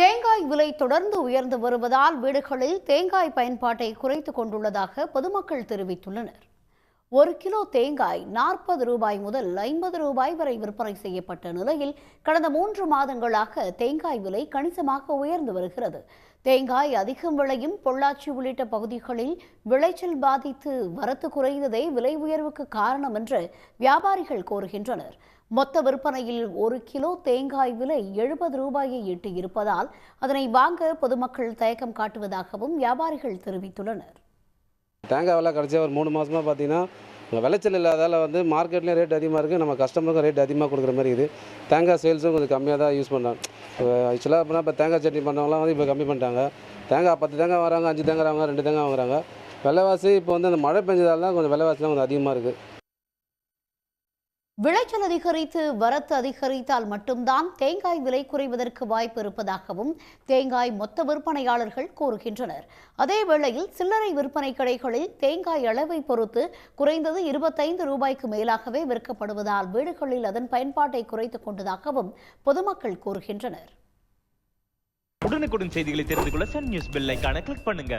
தேங்காய் விலை தொடர்ந்து உயர்ந்து வருவதால் வீடுகளில் தேங்காய் பயன்பாட்டை குறைத்துக் கொண்டுள்ளதாக பொதுமக்கள் தெரிவித்துள்ளனர். 1 கிலோ தேங்காய் 40 ரூபாய் முதல் 50 ரூபாய் வரை விற்பனை செய்யப்பட்ட நிலையில் கடந்த 3 மாதங்களாக தேங்காய் விலை கணிசமாக உயர்ந்து வருகிறது. தேங்காய் அதிகம் விளையும் பொள்ளாச்சி உள்ளிட்ட பகுதிகளில் விளைச்சல் பாதித்து வரத்து குறைந்ததே விலை உயர்வுக்கு காரணம் என்று வியாபாரிகள் கோருகின்றனர். மொத்த விற்பனையில் 1 கிலோ தேங்காய் விலை 70 ரூபாயை எட்டி இருப்பதால் அதனை வாங்க பொதுமக்கள் தயக்கம் காட்டுவதாகவும் வியாபாரிகள் தெரிவித்துள்ளனர். தேங்காய் விலை கடைசியாக ஒரு 3 மாதமாக பார்த்தீங்கன்னா விளைச்சல் இல்லாதால் மார்க்கெட்லேயும் ரேட் அதிகமாக இருக்குது, நம்ம கஸ்டமருக்கும் ரேட் அதிகமாக கொடுக்குற மாதிரி இருக்குது. தேங்காய் சேல்ஸும் கொஞ்சம் கம்மியாக தான் யூஸ் பண்ணுறாங்க. ஆக்சுவலாக அப்படின்னா இப்போ தேங்காய் சட்னி பண்ணுறவங்களாம் இப்போ கம்மி பண்ணிட்டாங்க. தேங்காய் 10 தேங்காய் வராங்க, 5 தேங்காய் வாங்க, 2 தேங்காய் வாங்குறாங்க. விலைவாசி இப்போ அந்த மழை பெஞ்சதால் தான் கொஞ்சம் விலைவாசிலாம் கொஞ்சம் அதிகமாக இருக்குது. விளைச்சல் அதிகரித்து வரத்து அதிகரித்தால் மட்டும்தான் தேங்காய் விலை குறைவதற்கு வாய்ப்பு இருப்பதாகவும் தேங்காய் மொத்த விற்பனையாளர்கள் கூறுகின்றனர். அதேவேளையில் சில்லறை விற்பனை கடைகளில் தேங்காய் அளவை பொறுத்து குறைந்தது 25 ரூபாய்க்கு மேலாகவே விற்கப்படுவதால் வீடுகளில் அதன் பயன்பாட்டை குறைத்துக் கொண்டதாகவும் பொதுமக்கள் கூறுகின்றனர். உடனுக்குடன் செய்திகளை தெரிந்து கொள்ள சன் நியூஸ் பெல் ஐகானை கிளிக் பண்ணுங்க.